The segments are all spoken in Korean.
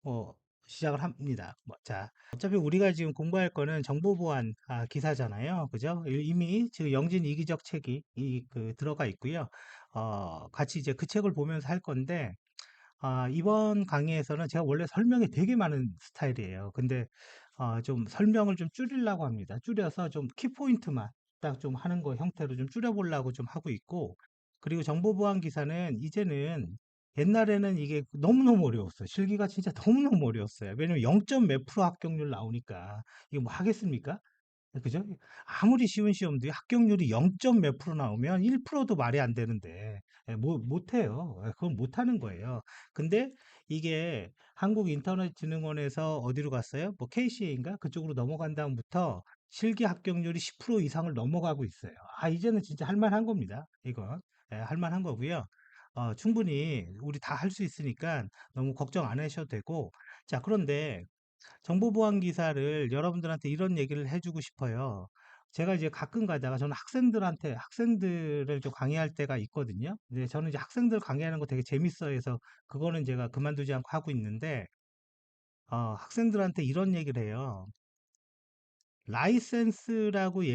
뭐 시작을 합니다. 뭐, 자, 어차피 우리가 지금 공부할 거는 정보보안 기사잖아요. 그죠? 이미 지금 영진 이기적 책이 들어가 있고요. 같이 이제 그 책을 보면서 할 건데, 이번 강의에서는 제가 원래 설명이 되게 많은 스타일이에요. 근데 좀 설명을 좀 줄이려고 합니다. 줄여서 좀 키포인트만 딱 좀 하는 거 형태로 좀 줄여보려고 좀 하고 있고, 그리고 정보보안 기사는 이제는 옛날에는 이게 너무너무 어려웠어요. 실기가 진짜 너무너무 어려웠어요. 왜냐면 0. 몇 프로 합격률 나오니까 이거 뭐 하겠습니까? 그죠? 아무리 쉬운 시험도 합격률이 0. 몇 프로 나오면 1%도 말이 안 되는데, 뭐, 못해요. 그건 못하는 거예요. 근데 이게 한국인터넷진흥원에서 어디로 갔어요? 뭐 KCA인가? 그쪽으로 넘어간 다음부터 실기 합격률이 10% 이상을 넘어가고 있어요. 이제는 진짜 할만한 겁니다. 이건. 할만한 거고요. 충분히 우리 다 할 수 있으니까 너무 걱정 안 하셔도 되고. 자, 그런데 정보보안 기사를 여러분들한테 이런 얘기를 해주고 싶어요. 제가 이제 가끔 가다가 저는 학생들을 좀 강의할 때가 있거든요. 근데 저는 이제 학생들 강의하는 거 되게 재밌어 해서 그거는 제가 그만두지 않고 하고 있는데, 학생들한테 이런 얘기를 해요. 라이센스라고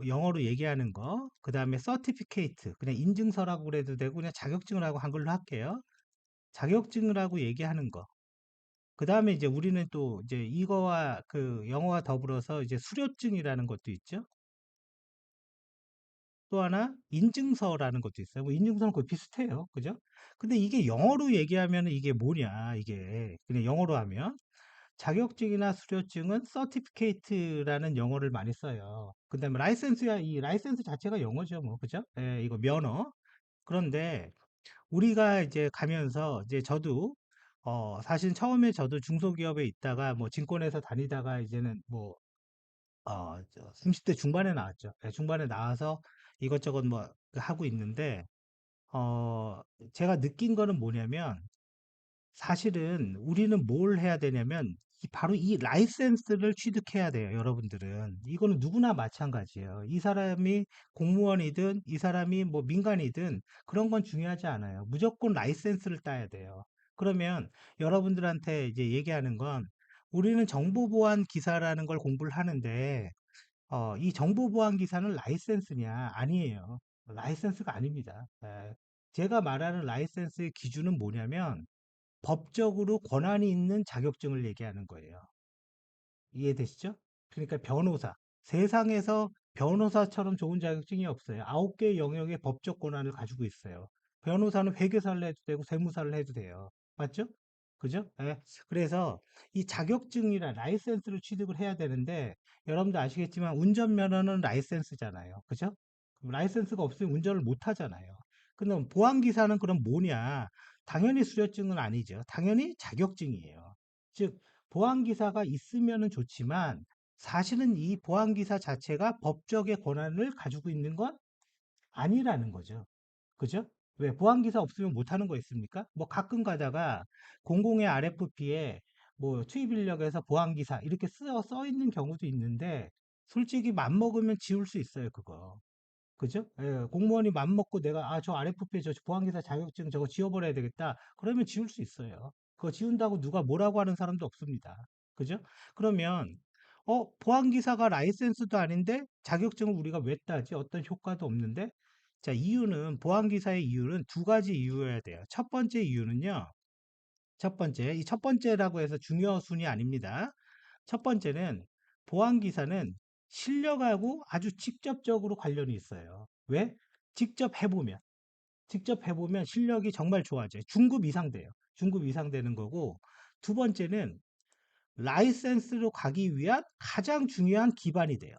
영어로 얘기하는 거, 그 다음에 서티피케이트, 그냥 인증서라고 그래도 되고, 그냥 자격증을 하고 한글로 할게요. 자격증을 하고 얘기하는 거. 그 다음에 이제 우리는 또 이제 이거와 그 영어와 더불어서 이제 수료증이라는 것도 있죠. 또 하나 인증서라는 것도 있어요. 뭐 인증서는 거의 비슷해요. 그죠? 근데 이게 영어로 얘기하면 이게 뭐냐, 이게. 그냥 영어로 하면. 자격증이나 수료증은 certificate라는 영어를 많이 써요. 그 다음에 라이센스야, 이 라이센스 자체가 영어죠. 뭐, 그죠? 예, 이거 면허. 그런데 우리가 이제 가면서 이제 저도 사실 처음에 저도 중소기업에 있다가 뭐 증권회사 다니다가 이제는 뭐 30대 중반에 나왔죠. 예, 중반에 나와서 이것저것 뭐 하고 있는데 어 제가 느낀 거는 뭐냐면 사실은 우리는 뭘 해야 되냐면 바로 이 라이센스를 취득해야 돼요, 여러분들은. 이거는 누구나 마찬가지예요. 이 사람이 공무원이든 이 사람이 뭐 민간이든 그런 건 중요하지 않아요. 무조건 라이센스를 따야 돼요. 그러면 여러분들한테 이제 얘기하는 건 우리는 정보보안 기사라는 걸 공부를 하는데 이 정보보안 기사는 라이센스냐? 아니에요. 라이센스가 아닙니다. 제가 말하는 라이센스의 기준은 뭐냐면 법적으로 권한이 있는 자격증을 얘기하는 거예요. 이해되시죠? 그러니까 변호사. 세상에서 변호사처럼 좋은 자격증이 없어요. 9개의 영역의 법적 권한을 가지고 있어요. 변호사는 회계사를 해도 되고 세무사를 해도 돼요. 맞죠? 그죠? 예. 그래서 이 자격증이나 라이센스를 취득을 해야 되는데 여러분도 아시겠지만 운전면허는 라이센스잖아요. 그죠? 그럼 라이센스가 없으면 운전을 못 하잖아요. 근데 보안기사는 그럼 뭐냐? 당연히 수료증은 아니죠. 당연히 자격증이에요. 즉, 보안기사가 있으면 좋지만 사실은 이 보안기사 자체가 법적의 권한을 가지고 있는 건 아니라는 거죠. 그죠? 왜? 보안기사 없으면 못하는 거 있습니까? 뭐 가끔 가다가 공공의 RFP에 뭐 투입 인력에서 보안기사 이렇게 써 있는 경우도 있는데 솔직히 맘먹으면 지울 수 있어요, 그거. 그죠? 예, 공무원이 맘먹고 내가, 저 RFP, 저 보안기사 자격증 저거 지워버려야 되겠다. 그러면 지울 수 있어요. 그거 지운다고 누가 뭐라고 하는 사람도 없습니다. 그죠? 그러면, 보안기사가 라이센스도 아닌데 자격증을 우리가 왜 따지? 어떤 효과도 없는데? 자, 보안기사의 이유는 두 가지 이유여야 돼요. 첫 번째 이유는요, 이 첫 번째라고 해서 중요 순위 아닙니다. 첫 번째는 보안기사는 실력하고 아주 직접적으로 관련이 있어요. 왜? 직접 해보면. 직접 해보면 실력이 정말 좋아져요. 중급 이상 돼요. 중급 이상 되는 거고, 두 번째는 라이센스로 가기 위한 가장 중요한 기반이 돼요.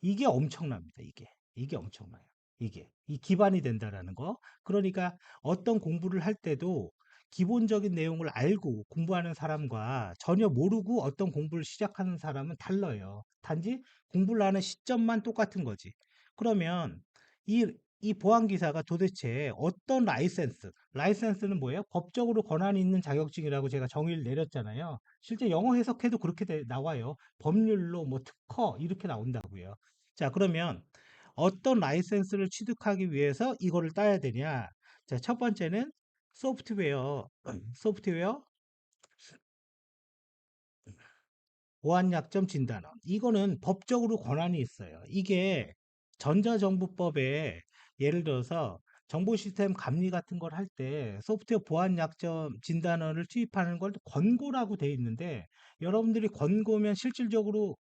이게 엄청납니다. 이게 엄청나요. 이 기반이 된다라는 거. 그러니까 어떤 공부를 할 때도 기본적인 내용을 알고 공부하는 사람과 전혀 모르고 어떤 공부를 시작하는 사람은 달라요. 단지 공부를 하는 시점만 똑같은 거지. 그러면 이 보안 기사가 도대체 어떤 라이센스는 뭐예요? 법적으로 권한이 있는 자격증이라고 제가 정의를 내렸잖아요. 실제 영어 해석해도 그렇게 나와요. 법률로 뭐 특허 이렇게 나온다고요. 자, 그러면 어떤 라이센스를 취득하기 위해서 이거를 따야 되냐? 자, 첫 번째는 소프트웨어, 소프트웨어 보안약점 진단원. 이거는 법적으로 권한이 있어요. 이게 전자정부법에 예를 들어서 정보 시스템 감리 같은 걸 할 때 소프트웨어 보안 약점 진단원을 투입하는 걸 권고라고 돼 있는데 여러분들이 권고면 실질적으로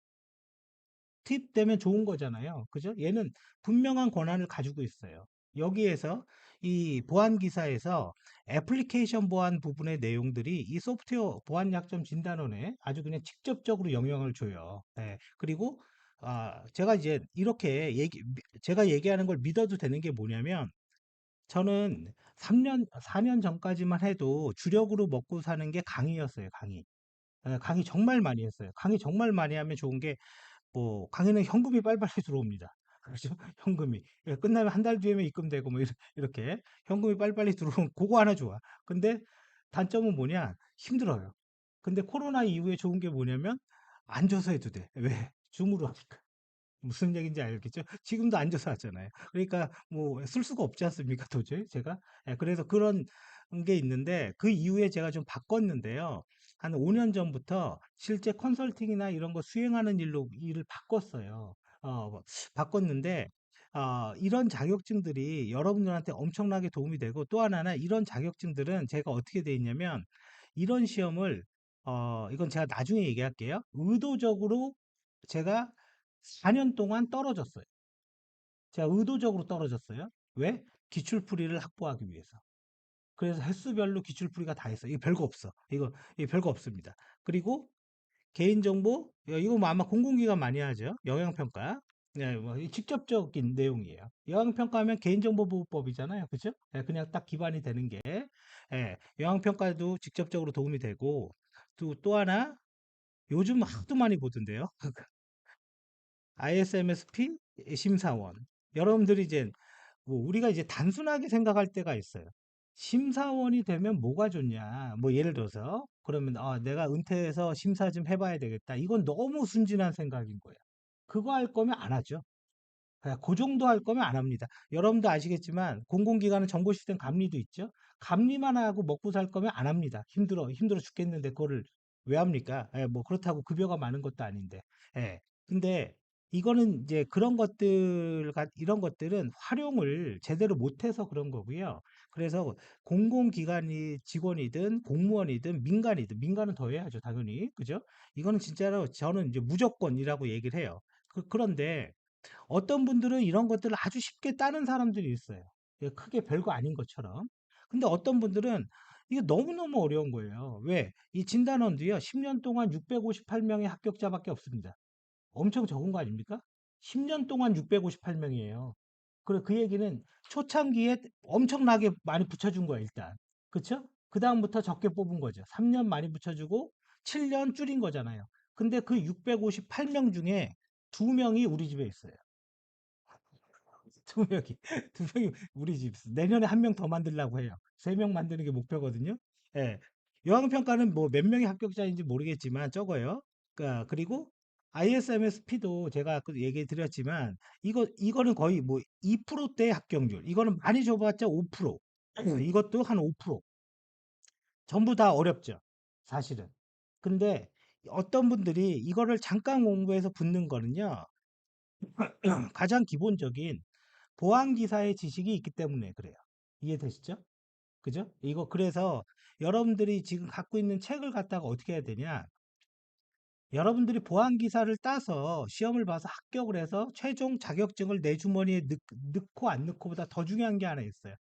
투입되면 좋은 거잖아요. 그죠? 얘는 분명한 권한을 가지고 있어요. 여기에서 이 보안 기사에서 애플리케이션 보안 부분의 내용들이 이 소프트웨어 보안 약점 진단원에 아주 그냥 직접적으로 영향을 줘요. 예. 그리고 제가 이제 이렇게 제가 얘기하는 걸 믿어도 되는 게 뭐냐면 저는 3년, 4년 전까지만 해도 주력으로 먹고 사는 게 강의였어요, 강의. 예, 강의 정말 많이 했어요. 강의 정말 많이 하면 좋은 게 뭐 강의는 현금이 빨리빨리 들어옵니다. 그렇죠? 현금이. 예, 끝나면 한 달 뒤에면 입금되고 뭐 이렇게 현금이 빨리빨리 들어오면 그거 하나 좋아. 근데 단점은 뭐냐? 힘들어요. 근데 코로나 이후에 좋은 게 뭐냐면 앉아서 해도 돼. 왜? 줌으로 하니까. 무슨 얘기인지 알겠죠? 지금도 앉아서 하잖아요. 그러니까 뭐 쓸 수가 없지 않습니까? 도저히 제가. 예, 그래서 그런 게 있는데 그 이후에 제가 좀 바꿨는데요. 한 5년 전부터 실제 컨설팅이나 이런 거 수행하는 일로 일을 바꿨어요. 뭐 바꿨는데 이런 자격증들이 여러분들한테 엄청나게 도움이 되고 또 하나는 이런 자격증들은 제가 어떻게 돼 있냐면 이런 시험을 이건 제가 나중에 얘기할게요. 의도적으로 제가 4년 동안 떨어졌어요. 제가 의도적으로 떨어졌어요. 왜? 기출풀이를 확보하기 위해서. 그래서 횟수별로 기출풀이가 다 있어요. 이거 별거 없어. 이거 별거 없습니다. 그리고 개인정보, 이거 뭐 아마 공공기관 많이 하죠. 영향평가. 네, 뭐 직접적인 내용이에요. 영향평가하면 개인정보보호법이잖아요. 그죠? 예, 그냥 딱 기반이 되는 게. 예, 영향평가도 직접적으로 도움이 되고, 또 하나, 요즘 하도 많이 보던데요. ISMSP 심사원. 여러분들이 이제 뭐 우리가 이제 단순하게 생각할 때가 있어요. 심사원이 되면 뭐가 좋냐? 뭐 예를 들어서 그러면 내가 은퇴해서 심사 좀 해봐야 되겠다. 이건 너무 순진한 생각인 거예요. 그거 할 거면 안 하죠. 그냥 그 정도 할 거면 안 합니다. 여러분도 아시겠지만 공공기관은 정보 시스템 감리도 있죠. 감리만 하고 먹고 살 거면 안 합니다. 힘들어 죽겠는데 그거를 왜 합니까? 예, 뭐 그렇다고 급여가 많은 것도 아닌데. 예. 근데 이거는 이제 이런 것들은 활용을 제대로 못해서 그런 거고요. 그래서 공공기관이 직원이든 공무원이든 민간이든 민간은 더 해야죠, 당연히. 그죠? 이거는 진짜로 저는 이제 무조건이라고 얘기를 해요. 그런데 어떤 분들은 이런 것들을 아주 쉽게 따는 사람들이 있어요. 예, 크게 별거 아닌 것처럼. 근데 어떤 분들은 이게 너무너무 어려운 거예요. 왜? 이 진단원도요, 10년 동안 658명의 합격자밖에 없습니다. 엄청 적은 거 아닙니까? 10년 동안 658명이에요. 그래, 그 얘기는 초창기에 엄청나게 많이 붙여준 거예요, 일단. 그쵸? 그 다음부터 적게 뽑은 거죠. 3년 많이 붙여주고 7년 줄인 거잖아요. 근데 그 658명 중에 2명이 우리 집에 있어요. 2명이, 2명이 우리 집. 내년에 한 명 더 만들려고 해요. 3명 만드는 게 목표거든요. 예. 요항평가는 뭐 몇 명의 합격자인지 모르겠지만 적어요. 그리고 ISMSP도 제가 그 얘기 드렸지만 이거는 거의 뭐 2%대 합격률. 이거는 많이 줘봤자 5%. 이것도 한 5%. 전부 다 어렵죠. 사실은. 근데 어떤 분들이 이거를 잠깐 공부해서 붙는 거는요. 가장 기본적인 보안 기사의 지식이 있기 때문에 그래요. 이해되시죠? 그죠? 이거 그래서 여러분들이 지금 갖고 있는 책을 갖다가 어떻게 해야 되냐? 여러분들이 보안 기사를 따서 시험을 봐서 합격을 해서 최종 자격증을 내 주머니에 넣고 안 넣고보다 더 중요한 게 하나 있어요.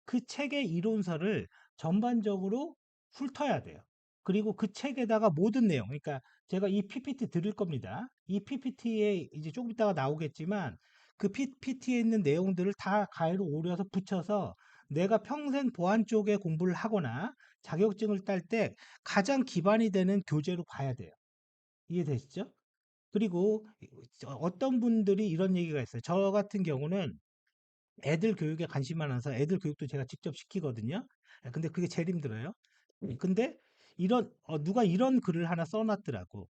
그 책의 이론서를 전반적으로 훑어야 돼요. 그리고 그 책에다가 모든 내용, 그러니까 제가 이 PPT 드릴 겁니다. 이 PPT에 이제 조금 있다가 나오겠지만 그 PPT에 있는 내용들을 다 가위로 오려서 붙여서 내가 평생 보안 쪽에 공부를 하거나 자격증을 딸 때 가장 기반이 되는 교재로 봐야 돼요. 이해되시죠? 그리고 어떤 분들이 이런 얘기가 있어요. 저 같은 경우는 애들 교육에 관심 많아서 애들 교육도 제가 직접 시키거든요. 근데 그게 제일 힘들어요. 근데 누가 이런 글을 하나 써놨더라고.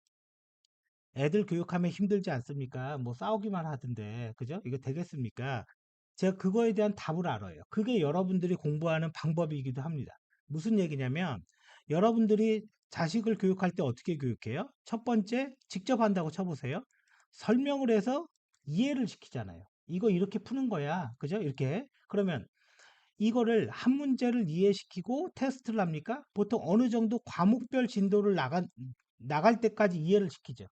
애들 교육하면 힘들지 않습니까? 뭐 싸우기만 하던데, 그죠? 이거 되겠습니까? 제가 그거에 대한 답을 알아요. 그게 여러분들이 공부하는 방법이기도 합니다. 무슨 얘기냐면, 여러분들이 자식을 교육할 때 어떻게 교육해요? 첫 번째, 직접 한다고 쳐보세요. 설명을 해서 이해를 시키잖아요. 이거 이렇게 푸는 거야. 그죠? 이렇게. 그러면 이거를 한 문제를 이해시키고 테스트를 합니까? 보통 어느 정도 과목별 진도를 나갈 때까지 이해를 시키죠.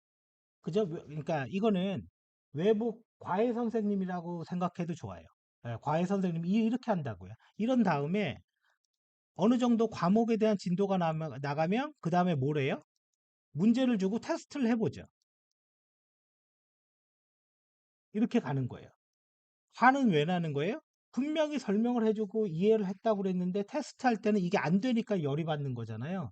그죠? 그러니까 이거는 외부 과외 선생님이라고 생각해도 좋아요. 예, 과외 선생님이 이렇게 한다고요. 이런 다음에 어느 정도 과목에 대한 진도가 나가면 그 다음에 뭐래요? 문제를 주고 테스트를 해보죠. 이렇게 가는 거예요. 화는 왜 나는 거예요? 분명히 설명을 해주고 이해를 했다고 그랬는데 테스트할 때는 이게 안 되니까 열이 받는 거잖아요.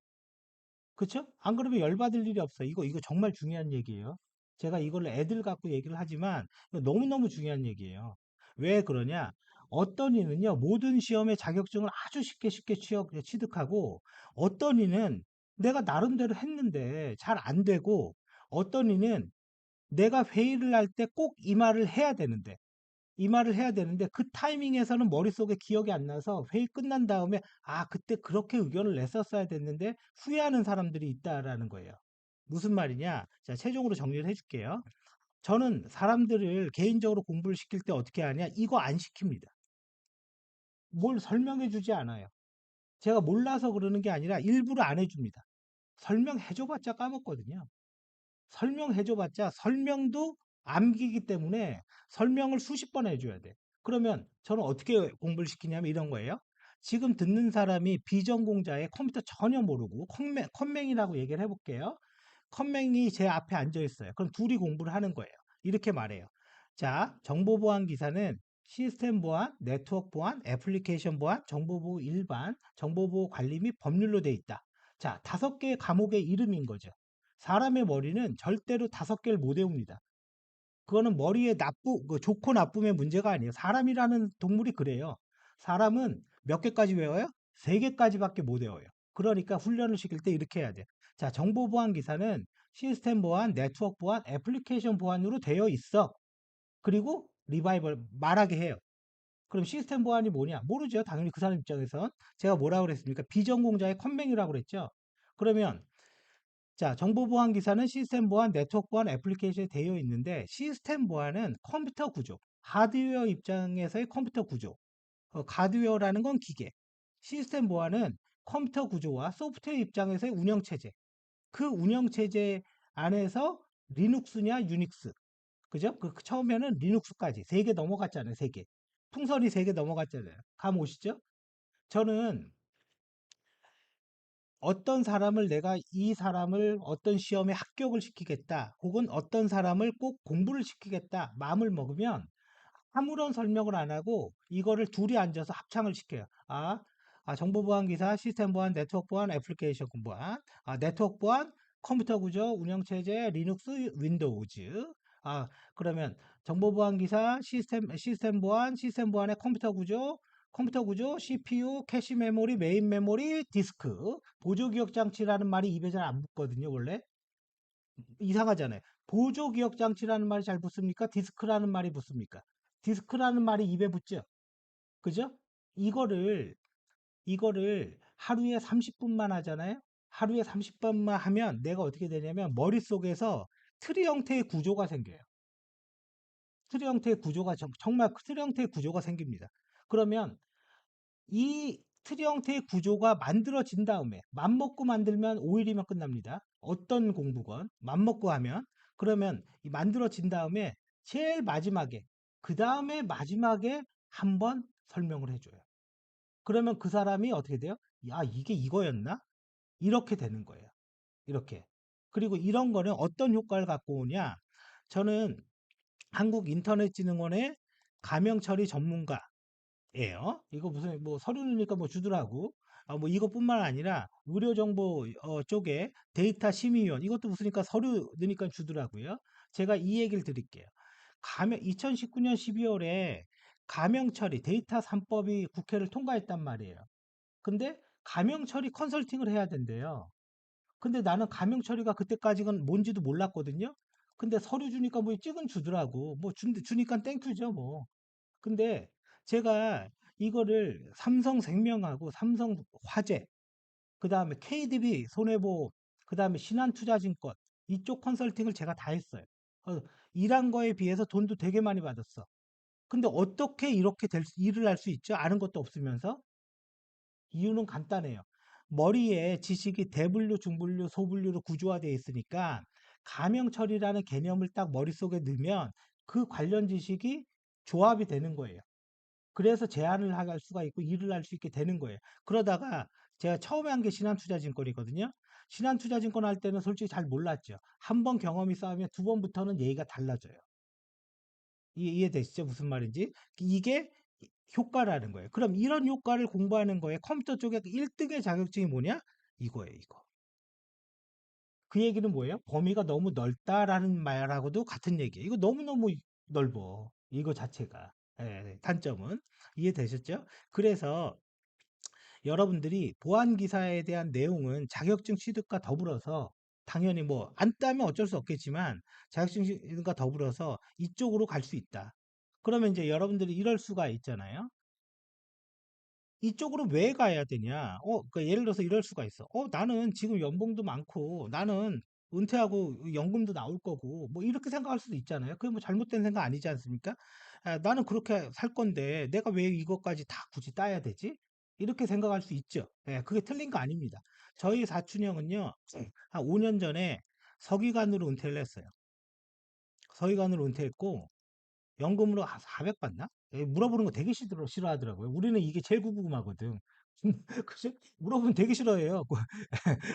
그쵸? 안 그러면 열받을 일이 없어요. 이거 정말 중요한 얘기예요. 제가 이걸 애들 갖고 얘기를 하지만 이거 너무너무 중요한 얘기예요. 왜 그러냐? 어떤 이는요, 모든 시험의 자격증을 아주 쉽게 취득하고, 어떤 이는 내가 나름대로 했는데 잘 안 되고, 어떤 이는 내가 회의를 할 때 꼭 이 말을 해야 되는데, 이 말을 해야 되는데 그 타이밍에서는 머릿속에 기억이 안 나서 회의 끝난 다음에 아, 그때 그렇게 의견을 냈었어야 됐는데 후회하는 사람들이 있다라는 거예요. 무슨 말이냐? 자, 최종으로 정리를 해줄게요. 저는 사람들을 개인적으로 공부를 시킬 때 어떻게 하냐? 이거 안 시킵니다. 뭘 설명해 주지 않아요. 제가 몰라서 그러는 게 아니라 일부러 안 해줍니다. 설명해줘봤자 까먹거든요. 설명해줘봤자 설명도 암기기 때문에 설명을 수십 번 해줘야 돼. 그러면 저는 어떻게 공부를 시키냐면 이런 거예요. 지금 듣는 사람이 비전공자의 컴퓨터 전혀 모르고 컴맹이라고 얘기를 해볼게요. 컴맹이 제 앞에 앉아 있어요. 그럼 둘이 공부를 하는 거예요. 이렇게 말해요. 자, 정보보안 기사는 시스템 보안, 네트워크 보안, 애플리케이션 보안, 정보보호 일반, 정보보호 관리 및 법률로 돼 있다. 자, 5개의 과목의 이름인 거죠. 사람의 머리는 절대로 5개를 못 외웁니다. 그거는 머리에 좋고 나쁨의 문제가 아니에요. 사람이라는 동물이 그래요. 사람은 몇 개까지 외워요? 3개까지밖에 못 외워요. 그러니까 훈련을 시킬 때 이렇게 해야 돼. 자, 정보 보안 기사는 시스템 보안, 네트워크 보안, 애플리케이션 보안으로 되어 있어. 그리고 리바이벌 말하게 해요. 그럼 시스템 보안이 뭐냐? 모르죠. 당연히 그 사람 입장에선. 제가 뭐라고 그랬습니까? 비전공자의 컴맹이라고 그랬죠. 그러면 자, 정보 보안 기사는 시스템 보안, 네트워크 보안, 애플리케이션이 되어 있는데 시스템 보안은 컴퓨터 구조, 하드웨어 입장에서의 컴퓨터 구조, 하드웨어라는 건 기계, 시스템 보안은 컴퓨터 구조와 소프트웨어 입장에서의 운영체제, 그 운영체제 안에서 리눅스냐 유닉스, 그죠? 그 처음에는 리눅스까지 3개 넘어갔잖아요, 3개. 풍선이 3개 넘어갔잖아요. 감 오시죠? 저는 어떤 사람을 내가 이 사람을 어떤 시험에 합격을 시키겠다, 혹은 어떤 사람을 꼭 공부를 시키겠다, 마음을 먹으면 아무런 설명을 안 하고 이거를 둘이 앉아서 합창을 시켜요. 정보 보안 기사, 시스템 보안, 네트워크 보안, 애플리케이션 보안, 네트워크 보안, 컴퓨터 구조, 운영 체제, 리눅스, 윈도우즈. 그러면 정보 보안 기사, 시스템 보안, 시스템 보안의 컴퓨터 구조, CPU, 캐시 메모리, 메인 메모리, 디스크. 보조 기억 장치라는 말이 입에 잘 안 붙거든요, 원래. 이상하잖아요. 보조 기억 장치라는 말이 잘 붙습니까? 디스크라는 말이 붙습니까? 디스크라는 말이 입에 붙죠. 그죠? 이거를 하루에 30분만 하잖아요. 하루에 30분만 하면 내가 어떻게 되냐면 머릿속에서 트리 형태의 구조가 생겨요. 트리 형태의 구조가 정말 트리 형태의 구조가 생깁니다. 그러면 이 트리 형태의 구조가 만들어진 다음에 맘먹고 만들면 5일이면 끝납니다. 어떤 공부건 맘먹고 하면 그러면 이 만들어진 다음에 제일 마지막에 그 다음에 마지막에 한번 설명을 해줘요. 그러면 그 사람이 어떻게 돼요? 야, 이게 이거였나? 이렇게 되는 거예요. 이렇게. 그리고 이런 거는 어떤 효과를 갖고 오냐? 저는 한국인터넷진흥원의 가명처리 전문가 예요. 이거 무슨 뭐 서류 넣으니까 뭐 주더라고. 뭐 이것뿐만 아니라 의료정보 쪽에 데이터 심의위원 이것도 무슨니까 서류 넣으니까 주더라고요. 제가 이 얘기를 드릴게요. 2019년 12월에 가명 처리 데이터 3법이 국회를 통과했단 말이에요. 근데 가명 처리 컨설팅을 해야 된대요. 근데 나는 가명 처리가 그때까지는 뭔지도 몰랐거든요. 근데 서류 주니까 뭐 찍은 주더라고. 뭐 주니까 땡큐죠 뭐. 근데 제가 이거를 삼성생명하고 삼성화재 그 다음에 KDB, 손해보험, 그 다음에 신한투자증권, 이쪽 컨설팅을 제가 다 했어요. 어, 일한 거에 비해서 돈도 되게 많이 받았어. 근데 어떻게 이렇게 일을 할 수 있죠? 아는 것도 없으면서? 이유는 간단해요. 머리에 지식이 대분류, 중분류, 소분류로 구조화되어 있으니까 가명 처리라는 개념을 딱 머릿속에 넣으면 그 관련 지식이 조합이 되는 거예요. 그래서 제안을 할 수가 있고 일을 할 수 있게 되는 거예요. 그러다가 제가 처음에 한 게 신한투자증권이거든요. 신한투자증권 할 때는 솔직히 잘 몰랐죠. 한 번 경험이 쌓이면 두 번부터는 얘기가 달라져요. 이해되시죠? 무슨 말인지? 이게 효과라는 거예요. 그럼 이런 효과를 공부하는 거에 컴퓨터 쪽에 1등의 자격증이 뭐냐? 이거예요, 이거. 그 얘기는 뭐예요? 범위가 너무 넓다라는 말하고도 같은 얘기예요. 이거 너무너무 넓어. 이거 자체가. 예, 단점은. 이해되셨죠? 그래서 여러분들이 보안 기사에 대한 내용은 자격증 취득과 더불어서 당연히 뭐 안 따면 어쩔 수 없겠지만 자격증 취득과 더불어서 이쪽으로 갈 수 있다. 그러면 이제 여러분들이 이럴 수가 있잖아요. 이쪽으로 왜 가야 되냐? 그러니까 예를 들어서 이럴 수가 있어. 나는 지금 연봉도 많고, 나는 은퇴하고 연금도 나올 거고, 뭐 이렇게 생각할 수도 있잖아요. 그게 뭐 잘못된 생각 아니지 않습니까? 나는 그렇게 살 건데, 내가 왜 이것까지 다 굳이 따야 되지? 이렇게 생각할 수 있죠. 예, 그게 틀린 거 아닙니다. 저희 사촌 형은요, 한 5년 전에 서기관으로 은퇴를 했어요. 서기관으로 은퇴했고, 연금으로 한 400 받나? 물어보는 거 되게 싫어하더라고요. 우리는 이게 제일 궁금하거든. 그죠? 물어보면 되게 싫어해요.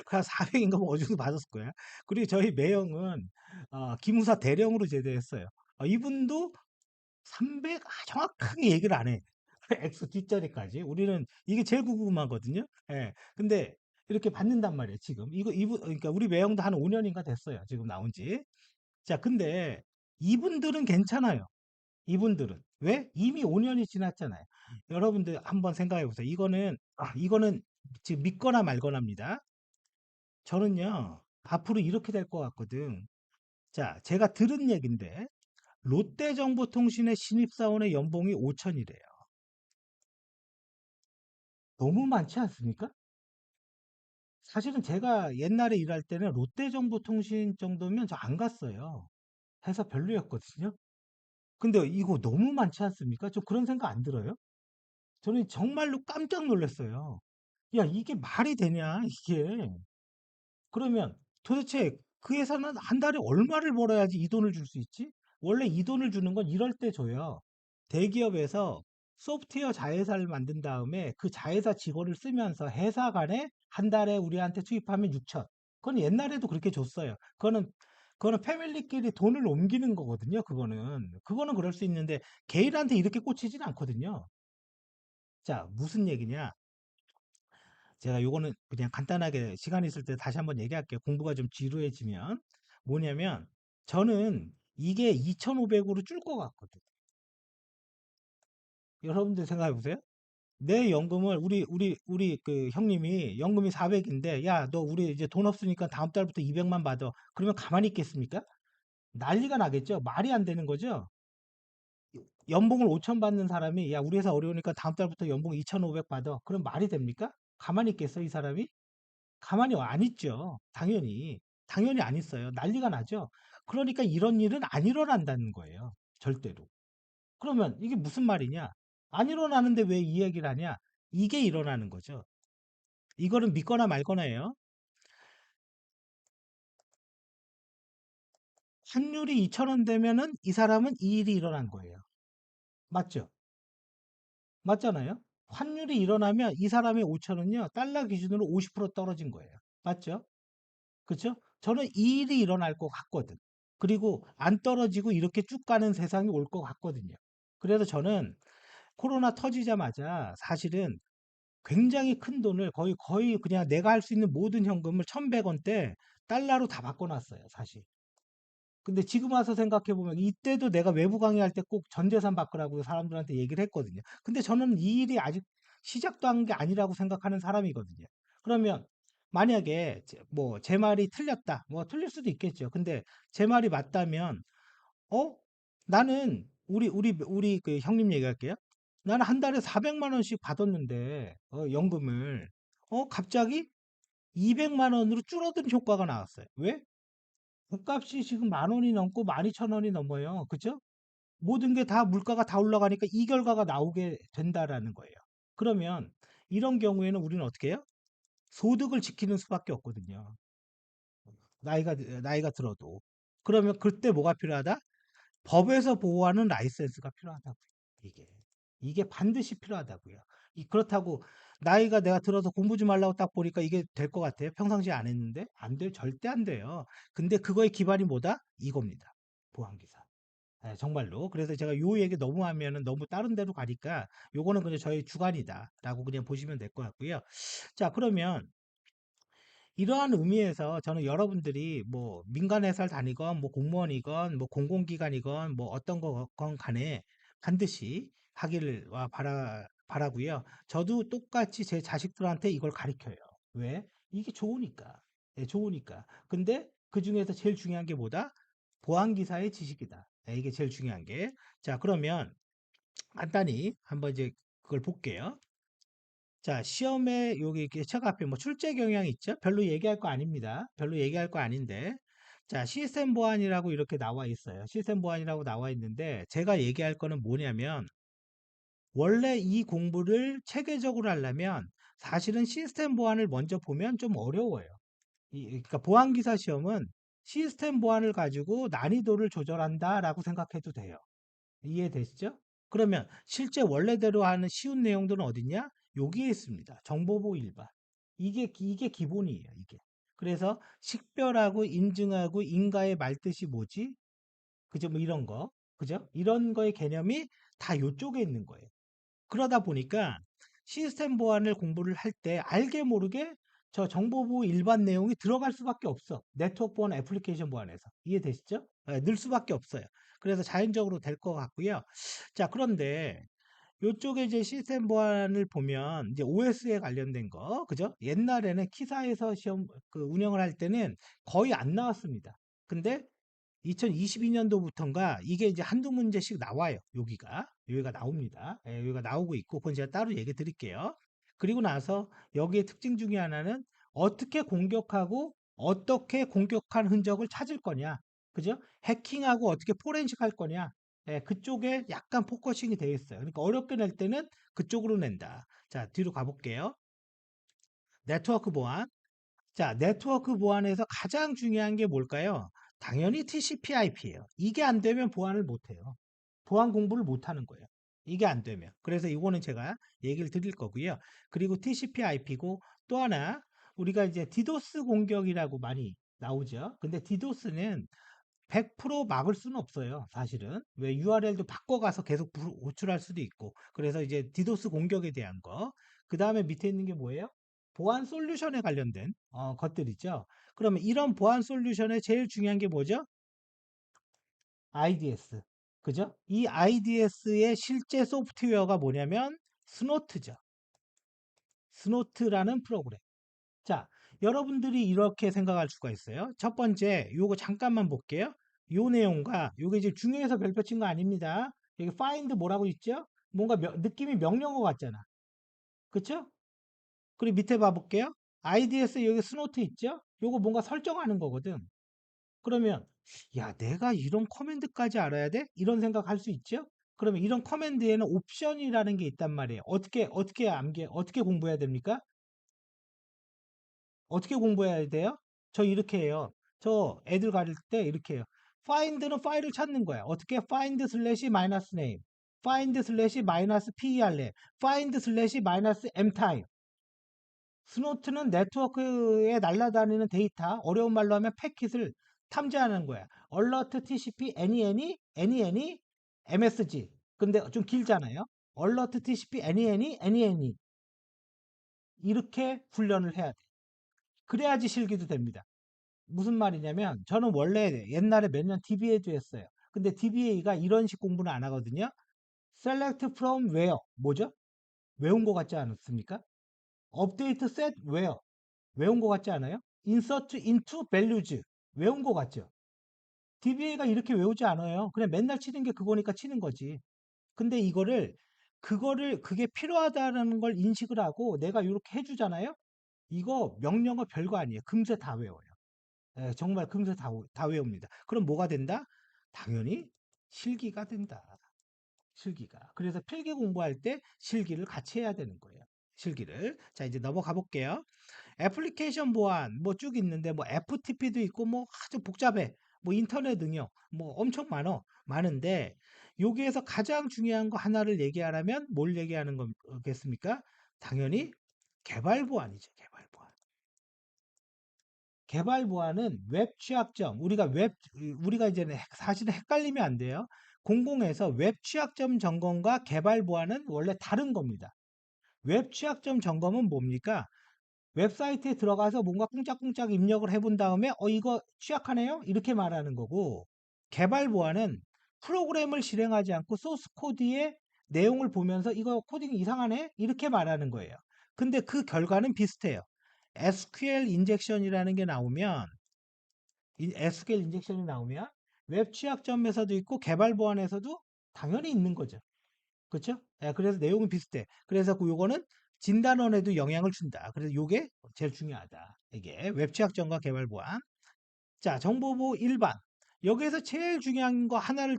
그냥 400인가 뭐 어느 정도 받았을 거야. 그리고 저희 매형은 기무사 대령으로 제대했어요. 이분도 300 정확하게 얘기를 안 해. 엑소 뒷자리까지. 우리는 이게 제일 궁금하거든요. 예. 근데 이렇게 받는단 말이에요, 지금. 이분, 그러니까 우리 매형도 한 5년인가 됐어요. 지금 나온 지. 자, 근데 이분들은 괜찮아요. 이분들은. 왜? 이미 5년이 지났잖아요. 여러분들 한번 생각해 보세요. 이거는 지금 믿거나 말거나입니다. 저는요, 앞으로 이렇게 될 것 같거든. 자, 제가 들은 얘기인데, 롯데정보통신의 신입사원의 연봉이 5천이래요. 너무 많지 않습니까? 사실은 제가 옛날에 일할 때는 롯데정보통신 정도면 저 안 갔어요. 회사 별로였거든요. 근데 이거 너무 많지 않습니까? 좀 그런 생각 안 들어요? 저는 정말로 깜짝 놀랐어요. 야, 이게 말이 되냐, 이게. 그러면 도대체 그 회사는 한 달에 얼마를 벌어야지 이 돈을 줄 수 있지? 원래 이 돈을 주는 건 이럴 때 줘요. 대기업에서 소프트웨어 자회사를 만든 다음에 그 자회사 직원을 쓰면서 회사 간에 한 달에 우리한테 투입하면 6천. 그건 옛날에도 그렇게 줬어요. 그거는 패밀리끼리 돈을 옮기는 거거든요. 그거는 그럴 수 있는데 개인한테 이렇게 꽂히진 않거든요. 자, 무슨 얘기냐? 제가 요거는 그냥 간단하게 시간 있을 때 다시 한번 얘기할게요. 공부가 좀 지루해지면. 뭐냐면, 저는 이게 2,500으로 줄 것 같거든. 여러분들 생각해 보세요. 내 연금을, 우리 그 형님이 연금이 400인데, 야, 너 우리 이제 돈 없으니까 다음 달부터 200만 받아. 그러면 가만히 있겠습니까? 난리가 나겠죠? 말이 안 되는 거죠? 연봉을 5천 받는 사람이, 야, 우리 회사 어려우니까 다음 달부터 연봉 2,500 받아. 그럼 말이 됩니까? 가만히 있겠어, 이 사람이? 가만히 안 있죠. 당연히. 당연히 안 있어요. 난리가 나죠. 그러니까 이런 일은 안 일어난다는 거예요. 절대로. 그러면 이게 무슨 말이냐? 안 일어나는데 왜 이 얘기를 하냐? 이게 일어나는 거죠. 이거는 믿거나 말거나예요. 환율이 2,000원 되면은 이 사람은 이 일이 일어난 거예요. 맞죠? 맞잖아요? 환율이 일어나면 이 사람의 5,000원은요, 달러 기준으로 50% 떨어진 거예요. 맞죠? 그쵸? 저는 이 일이 일어날 것 같거든. 그리고 안 떨어지고 이렇게 쭉 가는 세상이 올 것 같거든요. 그래서 저는 코로나 터지자마자 사실은 굉장히 큰 돈을 거의 그냥 내가 할 수 있는 모든 현금을 1,100원대 달러로 다 바꿔놨어요, 사실. 근데 지금 와서 생각해 보면 이때도 내가 외부 강의할 때 꼭 전재산 바꾸라고 사람들한테 얘기를 했거든요. 근데 저는 이 일이 아직 시작도 한 게 아니라고 생각하는 사람이거든요. 그러면 만약에 뭐 제 말이 틀렸다. 뭐 틀릴 수도 있겠죠. 근데 제 말이 맞다면 어? 나는 우리 그 형님 얘기할게요. 나는 한 달에 400만 원씩 받았는데 연금을 갑자기 200만 원으로 줄어든 효과가 나왔어요. 왜? 집값이 지금 만 원이 넘고 12,000원이 넘어요. 그죠? 모든 게 다 물가가 다 올라가니까 이 결과가 나오게 된다라는 거예요. 그러면 이런 경우에는 우리는 어떻게 해요? 소득을 지키는 수밖에 없거든요. 나이가 들어도. 그러면 그때 뭐가 필요하다? 법에서 보호하는 라이센스가 필요하다고요. 이게. 이게 반드시 필요하다고요. 그렇다고 나이가 내가 들어서 공부 좀 하려고 딱 보니까 이게 될 것 같아요. 평상시에 안 했는데? 안 돼요. 절대 안 돼요. 근데 그거의 기반이 뭐다? 이겁니다. 보안기사. 예, 정말로. 그래서 제가 요 얘기 너무 하면은 너무 다른 데로 가니까 요거는 그냥 저의 주관이다라고 그냥 보시면 될 것 같고요. 자, 그러면 이러한 의미에서 저는 여러분들이 뭐 민간 회사를 다니건 뭐 공무원이건 뭐 공공기관이건 뭐 어떤 거건 간에 반드시 하기를 바라고요. 저도 똑같이 제 자식들한테 이걸 가르쳐요. 왜? 이게 좋으니까. 예, 좋으니까. 근데 그 중에서 제일 중요한 게 뭐다? 보안기사의 지식이다. 예, 이게 제일 중요한 게. 자, 그러면 간단히 한번 이제 그걸 볼게요. 자, 시험에 여기 이렇게 책 앞에 뭐 출제 경향 있죠? 별로 얘기할 거 아닙니다. 별로 얘기할 거 아닌데. 자, 시스템 보안이라고 이렇게 나와 있어요. 시스템 보안이라고 나와 있는데 제가 얘기할 거는 뭐냐면 원래 이 공부를 체계적으로 하려면 사실은 시스템 보안을 먼저 보면 좀 어려워요. 그러니까 보안 기사 시험은 시스템 보안을 가지고 난이도를 조절한다라고 생각해도 돼요. 이해되시죠? 그러면 실제 원래대로 하는 쉬운 내용들은 어딨냐? 여기에 있습니다. 정보보호 일반. 이게 기본이에요, 이게. 그래서 식별하고 인증하고 인가의 말뜻이 뭐지? 그죠? 뭐 이런 거. 그죠? 이런 거의 개념이 다 요쪽에 있는 거예요. 그러다 보니까 시스템 보안을 공부를 할 때 알게 모르게 저 정보보호 일반 내용이 들어갈 수밖에 없어. 네트워크 보안 애플리케이션 보안에서. 이해되시죠? 네, 늘 수밖에 없어요. 그래서 자연적으로 될 것 같고요. 자, 그런데 요쪽에 이제 시스템 보안을 보면 이제 OS에 관련된 거, 그죠? 옛날에는 키사에서 시험 그 운영을 할 때는 거의 안 나왔습니다. 근데 2022년도부터인가 이게 이제 한두 문제씩 나와요. 여기가 나옵니다. 예, 여기가 나오고 있고 그건 제가 따로 얘기 드릴게요. 그리고 나서 여기에 특징 중에 하나는 어떻게 공격하고 어떻게 공격한 흔적을 찾을 거냐. 그죠? 해킹하고 어떻게 포렌식 할 거냐. 예, 그쪽에 약간 포커싱이 되어 있어요. 그러니까 어렵게 낼 때는 그쪽으로 낸다. 자, 뒤로 가볼게요. 네트워크 보안. 자, 네트워크 보안에서 가장 중요한 게 뭘까요? 당연히 TCP/IP예요. 이게 안 되면 보안을 못 해요. 보안 공부를 못 하는 거예요. 이게 안 되면. 그래서 이거는 제가 얘기를 드릴 거고요. 그리고 TCP/IP고 또 하나 우리가 이제 디도스 공격이라고 많이 나오죠. 근데 디도스는 100% 막을 수는 없어요. 사실은. 왜 URL도 바꿔가서 계속 호출할 수도 있고. 그래서 이제 디도스 공격에 대한 거. 그 다음에 밑에 있는 게 뭐예요? 보안 솔루션에 관련된 것들이죠. 그러면 이런 보안 솔루션에 제일 중요한 게 뭐죠? IDS. 그죠? 이 IDS의 실제 소프트웨어가 뭐냐면 스노트죠. 스노트라는 프로그램. 자, 여러분들이 이렇게 생각할 수가 있어요. 첫 번째, 요거 잠깐만 볼게요. 요 내용과 요게 이제 중요해서 별표 친 거 아닙니다. 여기 find 뭐라고 있죠? 뭔가 느낌이 명령어 같잖아. 그쵸? 그리고 밑에 봐볼게요. IDS 여기 스노트 있죠? 요거 뭔가 설정하는 거거든. 그러면 야, 내가 이런 커맨드까지 알아야 돼? 이런 생각할 수 있죠? 그러면 이런 커맨드에는 옵션이라는 게 있단 말이에요. 어떻게 공부해야 됩니까? 어떻게 공부해야 돼요? 저 이렇게 해요. 저 애들 가릴 때 이렇게 해요. find는 파일을 찾는 거야. 어떻게? find 슬래시 마이너스 name, find 슬래시 마이너스 perl, find 슬래시 마이너스 mtime. 스노트는 네트워크에 날아다니는 데이터, 어려운 말로 하면 패킷을 탐지하는 거야. alert tcp any msg. 근데 좀 길잖아요. alert tcp any 이렇게 훈련을 해야 돼. 그래야지 실기도 됩니다. 무슨 말이냐면 저는 원래 옛날에 몇 년 DBA도 했어요. 근데 DBA가 이런 식 공부는 안 하거든요. Select from where 뭐죠? 외운 것 같지 않습니까? Update set where 외운 것 같지 않아요? Insert into values 외운 것 같죠? DBA가 이렇게 외우지 않아요. 그냥 맨날 치는 게 그거니까 치는 거지. 근데 그게 필요하다는 걸 인식을 하고 내가 이렇게 해주잖아요. 이거 명령어 별거 아니에요. 금세 다 외워요. 예, 정말 금세 다 외웁니다. 그럼 뭐가 된다? 당연히 실기가 된다. 실기가. 그래서 필기 공부할 때 실기를 같이 해야 되는 거예요. 실기를. 자, 이제 넘어가 볼게요. 애플리케이션 보안 뭐 쭉 있는데 뭐 FTP도 있고 뭐 아주 복잡해. 뭐 인터넷 응용 뭐 엄청 많은데 여기에서 가장 중요한 거 하나를 얘기하라면 뭘 얘기하는 거겠습니까? 당연히 개발 보안이죠. 개발 보안. 개발 보안은 웹 취약점 우리가 이제는 사실은 헷갈리면 안 돼요. 공공에서 웹 취약점 점검과 개발 보안은 원래 다른 겁니다. 웹 취약점 점검은 뭡니까? 웹사이트에 들어가서 뭔가 쿵짝쿵짝 입력을 해본 다음에 이거 취약하네요? 이렇게 말하는 거고 개발 보안은 프로그램을 실행하지 않고 소스 코드의 내용을 보면서 이거 코딩 이상하네? 이렇게 말하는 거예요. 근데 그 결과는 비슷해요. SQL 인젝션이라는 게 나오면 SQL 인젝션이 나오면 웹 취약점에서도 있고 개발 보안에서도 당연히 있는 거죠. 그렇죠? 예, 그래서 내용이 비슷해. 그래서 요거는 진단원에도 영향을 준다. 그래서 요게 제일 중요하다. 이게 웹 취약점과 개발 보안. 자, 정보보호 일반. 여기에서 제일 중요한 거 하나를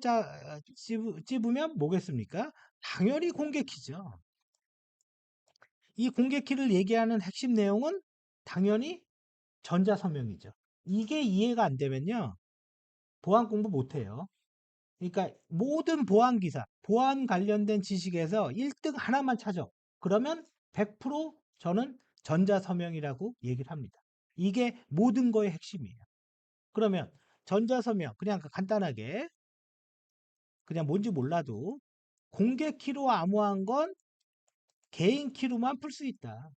찝으면 뭐겠습니까? 당연히 공개키죠. 이 공개키를 얘기하는 핵심 내용은 당연히 전자서명이죠. 이게 이해가 안 되면요. 보안 공부 못 해요. 그러니까 모든 보안 기사, 보안 관련된 지식에서 1등 하나만 찾아. 그러면 100% 저는 전자서명이라고 얘기를 합니다. 이게 모든 거의 핵심이에요. 그러면 전자서명 그냥 간단하게 그냥 뭔지 몰라도 공개 키로 암호한 건 개인 키로만 풀 수 있다.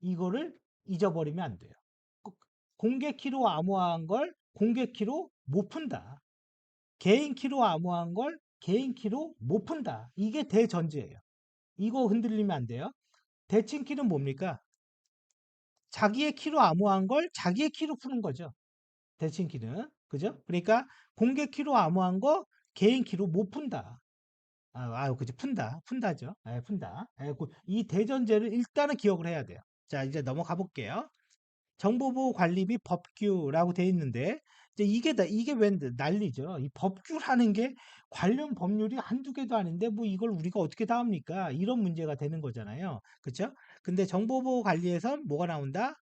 이거를 잊어버리면 안 돼요. 공개 키로 암호한 걸 공개 키로 못 푼다. 개인 키로 암호한 걸 개인 키로 못 푼다. 이게 대전제예요. 이거 흔들리면 안 돼요. 대칭 키는 뭡니까? 자기의 키로 암호한 걸 자기의 키로 푸는 거죠. 대칭 키는. 그죠? 그러니까 공개 키로 암호한 거 개인 키로 못 푼다. 그죠. 푼다죠. 예, 푼다. 예, 이 대전제를 일단은 기억을 해야 돼요. 자, 이제 넘어가 볼게요. 정보보호 관리 및 법규라고 되어 있는데 이제 이게 왜 난리죠. 이 법규라는 게 관련 법률이 한두 개도 아닌데 뭐 이걸 우리가 어떻게 다 합니까? 이런 문제가 되는 거잖아요. 그렇죠? 근데 정보보호 관리에선 뭐가 나온다?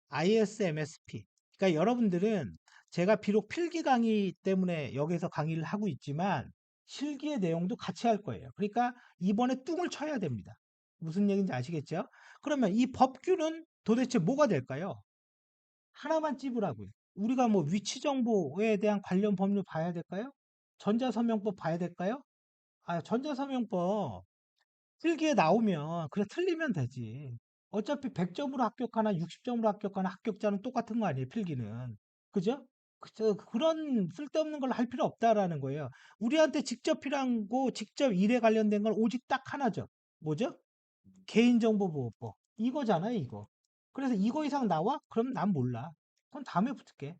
ISMSP. 그러니까 여러분들은 제가 비록 필기 강의 때문에 여기서 강의를 하고 있지만 실기의 내용도 같이 할 거예요. 그러니까 이번에 뚱을 쳐야 됩니다. 무슨 얘기인지 아시겠죠? 그러면 이 법규는 도대체 뭐가 될까요? 하나만 찝으라고요. 우리가 뭐 위치 정보에 대한 관련 법률 봐야 될까요? 전자서명법 봐야 될까요? 전자서명법 필기에 나오면 그래 틀리면 되지. 어차피 100점으로 합격하나 60점으로 합격하나 합격자는 똑같은 거 아니에요, 필기는. 그죠? 그런 쓸데없는 걸 할 필요 없다라는 거예요. 우리한테 직접 필요한 거, 직접 일에 관련된 건 오직 딱 하나죠. 뭐죠? 개인정보보호법. 이거잖아요, 이거. 그래서 이거 이상 나와? 그럼 난 몰라. 그건 다음에 붙을게.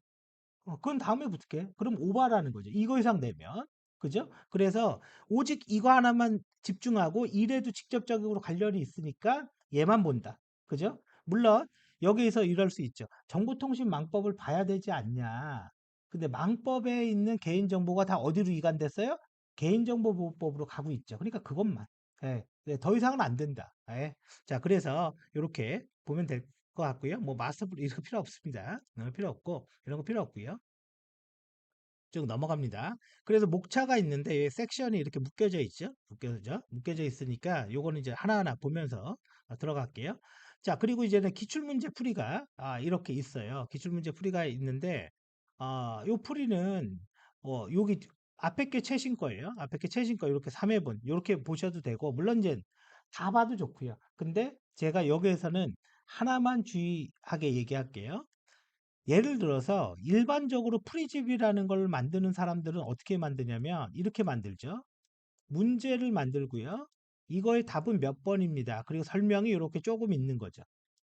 그건 다음에 붙을게. 그럼 오바라는 거죠. 이거 이상 되면. 그죠? 그래서 오직 이거 하나만 집중하고 일에도 직접적으로 관련이 있으니까 얘만 본다. 그죠? 물론 여기에서 이럴 수 있죠. 정보통신망법을 봐야 되지 않냐. 근데 망법에 있는 개인정보가 다 어디로 이관됐어요? 개인정보보호법으로 가고 있죠. 그러니까 그것만. 예, 더 이상은 안 된다. 예. 자, 그래서 이렇게 보면 될 것 같고요. 뭐 마스터 이런 거 필요 없습니다. 필요 없고 이런 거 필요 없고요. 쭉 넘어갑니다. 그래서 목차가 있는데 섹션이 이렇게 묶여져 있죠. 묶여져 있으니까 요거는 이제 하나하나 보면서 들어갈게요. 자, 그리고 이제는 기출문제 풀이가 이렇게 있어요. 기출문제 풀이가 있는데 요 풀이는 여기 앞에 게 최신 거예요. 앞에 게 최신 거 이렇게 3회분 이렇게 보셔도 되고 물론 이제 다 봐도 좋고요. 근데 제가 여기에서는 하나만 주의하게 얘기할게요. 예를 들어서 일반적으로 프리집이라는 걸 만드는 사람들은 어떻게 만드냐면 이렇게 만들죠. 문제를 만들고요. 이거의 답은 몇 번입니다. 그리고 설명이 이렇게 조금 있는 거죠.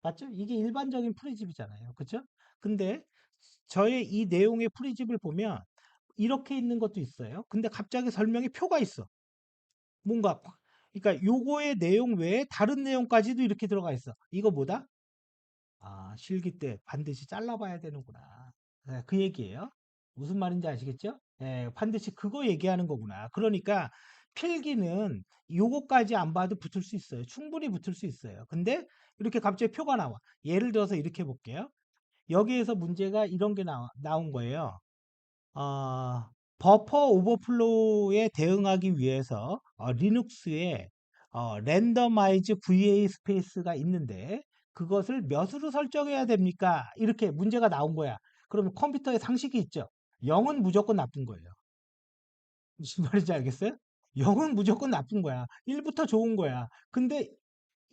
맞죠? 이게 일반적인 프리집이잖아요. 그렇죠? 근데 저의 이 내용의 프리집을 보면 이렇게 있는 것도 있어요. 근데 갑자기 설명에 표가 있어. 뭔가 그러니까 요거의 내용 외에 다른 내용까지도 이렇게 들어가 있어. 이거 뭐다? 실기 때 반드시 잘라봐야 되는구나. 네, 그 얘기예요. 무슨 말인지 아시겠죠? 예, 반드시 그거 얘기하는 거구나. 그러니까 필기는 요거까지 안 봐도 붙을 수 있어요. 충분히 붙을 수 있어요. 근데 이렇게 갑자기 표가 나와. 예를 들어서 이렇게 볼게요. 여기에서 문제가 이런 게 나온 거예요. 어, 버퍼 오버플로우에 대응하기 위해서 리눅스에 랜더마이즈 VA 스페이스가 있는데 그것을 몇으로 설정해야 됩니까? 이렇게 문제가 나온 거야. 그러면 컴퓨터에 상식이 있죠. 0은 무조건 나쁜 거예요. 무슨 말인지 알겠어요? 0은 무조건 나쁜 거야. 1부터 좋은 거야. 근데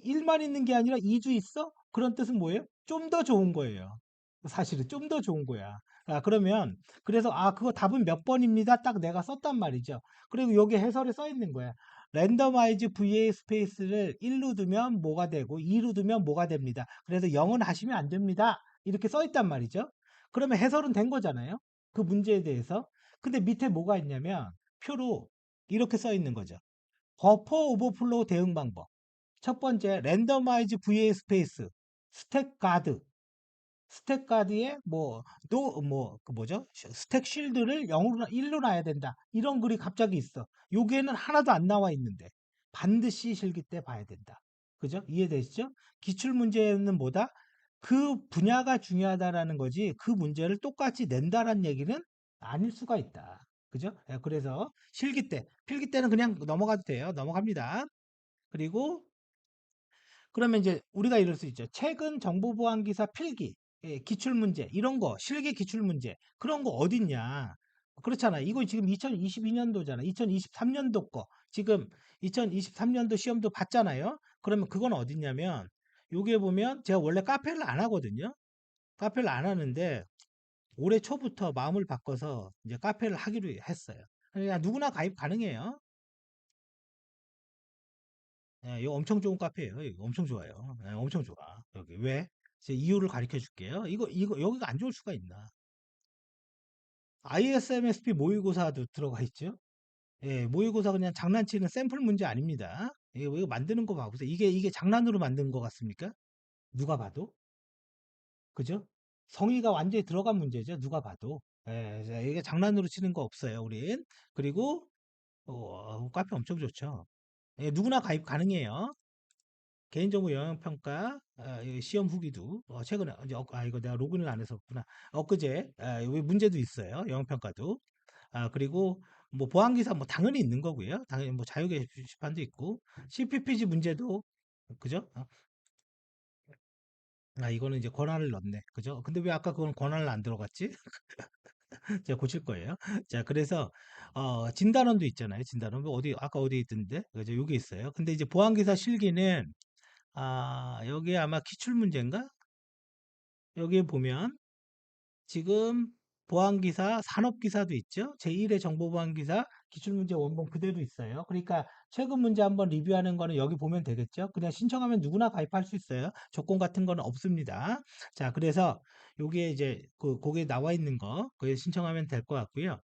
1만 있는 게 아니라 2주 있어? 그런 뜻은 뭐예요? 좀 더 좋은 거예요. 사실은 좀 더 좋은 거야. 그러면 그래서 그거 답은 몇 번입니다. 딱 내가 썼단 말이죠. 그리고 여기 해설에 써 있는 거야. 랜더마이즈 VA 스페이스를 1로 두면 뭐가 되고 2로 두면 뭐가 됩니다. 그래서 0은 하시면 안 됩니다. 이렇게 써 있단 말이죠. 그러면 해설은 된 거잖아요. 그 문제에 대해서. 근데 밑에 뭐가 있냐면 표로 이렇게 써 있는 거죠. 버퍼 오버플로우 대응 방법. 첫 번째, 랜더마이즈 VA 스페이스, 스택 가드, 스택 가드에 그 뭐죠? 스택 쉴드를 0으로, 1로 놔야 된다. 이런 글이 갑자기 있어. 여기에는 하나도 안 나와 있는데, 반드시 실기 때 봐야 된다. 그죠? 이해되시죠? 기출문제는 뭐다? 그 분야가 중요하다라는 거지, 그 문제를 똑같이 낸다라는 얘기는 아닐 수가 있다. 그죠? 그래서 실기 때, 필기 때는 그냥 넘어가도 돼요. 넘어갑니다. 그리고 그러면 이제 우리가 이럴 수 있죠. 최근 정보보안기사 필기, 기출문제, 이런 거, 실기 기출문제, 그런 거 어딨냐. 그렇잖아. 이거 지금 2022년도잖아. 2023년도 거. 지금 2023년도 시험도 봤잖아요. 그러면 그건 어딨냐면, 여기에 보면 제가 원래 카페를 안 하거든요. 카페를 안 하는데, 올해 초부터 마음을 바꿔서 이제 카페를 하기로 했어요. 그러니까 누구나 가입 가능해요. 예, 이거 엄청 좋은 카페예요. 이거 엄청 좋아요. 예, 엄청 좋아. 여기 왜? 제 이유를 가르쳐 줄게요. 이거 여기가 안 좋을 수가 있나? ISMSP 모의고사도 들어가 있죠. 예, 모의고사 그냥 장난치는 샘플 문제 아닙니다. 이거 만드는 거 봐보세요. 이게 장난으로 만든 거 같습니까? 누가 봐도, 그죠? 성의가 완전히 들어간 문제죠. 누가 봐도. 이게 장난으로 치는 거 없어요, 우린. 그리고 카페 엄청 좋죠. 예, 누구나 가입 가능해요. 개인정보 영향평가 이 시험 후기도 최근에 이제 이거 내가 로그인을 안 해서 그렇구나. 엊그제 여기 문제도 있어요. 영향평가도. 그리고 뭐 보안기사 뭐 당연히 있는 거고요. 당연히 뭐 자유계 게시판도 있고 CPPG 문제도 그죠? 이거는 이제 권한을 넣네. 그죠? 근데 왜 아까 그건 권한을 안 들어갔지? 제가 고칠 거예요. 자, 그래서 진단원도 있잖아요. 진단원 뭐 어디 아까 어디 있던데? 그죠? 여기 있어요. 근데 이제 보안기사 실기는 여기 아마 기출 문제인가? 여기에 보면 지금 보안기사, 산업기사도 있죠. 제1의 정보보안기사 기출문제 원본 그대로 있어요. 그러니까 최근 문제 한번 리뷰하는 거는 여기 보면 되겠죠. 그냥 신청하면 누구나 가입할 수 있어요. 조건 같은 거는 없습니다. 자, 그래서 여기에 이제 거기에 나와 있는 거, 거기에 신청하면 될 것 같고요.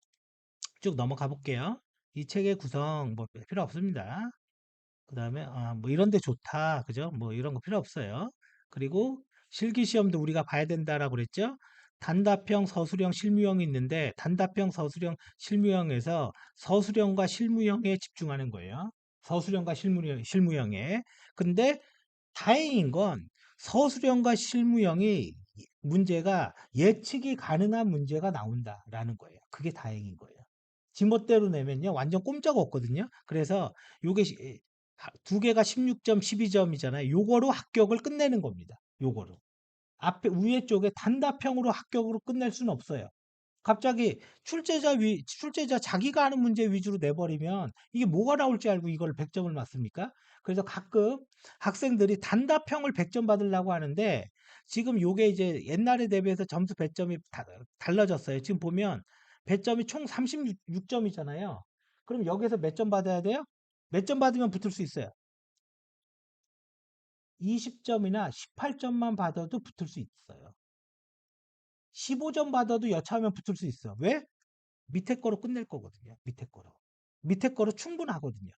쭉 넘어가 볼게요. 이 책의 구성 뭐 필요 없습니다. 그 다음에 뭐 이런 데 좋다 그죠 뭐 이런 거 필요 없어요. 그리고 실기시험도 우리가 봐야 된다라고 그랬죠. 단답형 서술형 실무형이 있는데 단답형 서술형 실무형에서 서술형과 실무형에 집중하는 거예요. 서술형과 실무형에. 근데 다행인 건 서술형과 실무형이 문제가 예측이 가능한 문제가 나온다라는 거예요. 그게 다행인 거예요. 지멋대로 내면요 완전 꼼짝 없거든요. 그래서 요게 두 개가 16점, 12점이잖아요. 요거로 합격을 끝내는 겁니다. 요거로. 앞에 위에 쪽에 단답형으로 합격으로 끝낼 수는 없어요. 갑자기 출제자 자기가 하는 문제 위주로 내버리면 이게 뭐가 나올지 알고 이걸 100점을 맞습니까? 그래서 가끔 학생들이 단답형을 100점 받으려고 하는데 지금 요게 이제 옛날에 대비해서 점수 배점이 달라졌어요. 지금 보면 배점이 총 36점이잖아요. 그럼 여기서 몇 점 받아야 돼요? 몇 점 받으면 붙을 수 있어요? 20점이나 18점만 받아도 붙을 수 있어요. 15점 받아도 여차하면 붙을 수 있어. 왜? 밑에 거로 끝낼 거거든요. 밑에 거로. 밑에 거로 충분하거든요.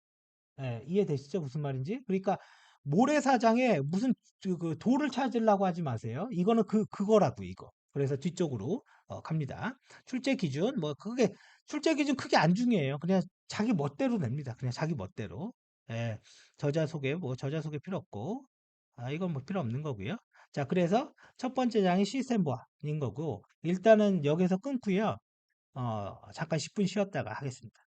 이해되시죠? 무슨 말인지? 그러니까 모래사장에 무슨 그 돌을 찾으려고 하지 마세요. 이거는 그거라고, 이거. 그래서 뒤쪽으로 갑니다. 출제 기준, 뭐, 그게, 출제 기준 크게 안 중요해요. 그냥 자기 멋대로 냅니다. 그냥 자기 멋대로. 예, 저자 소개, 뭐, 저자 소개 필요 없고, 이건 뭐 필요 없는 거고요. 자, 그래서 첫 번째 장이 시스템 보안인 거고, 일단은 여기서 끊고요. 잠깐 10분 쉬었다가 하겠습니다.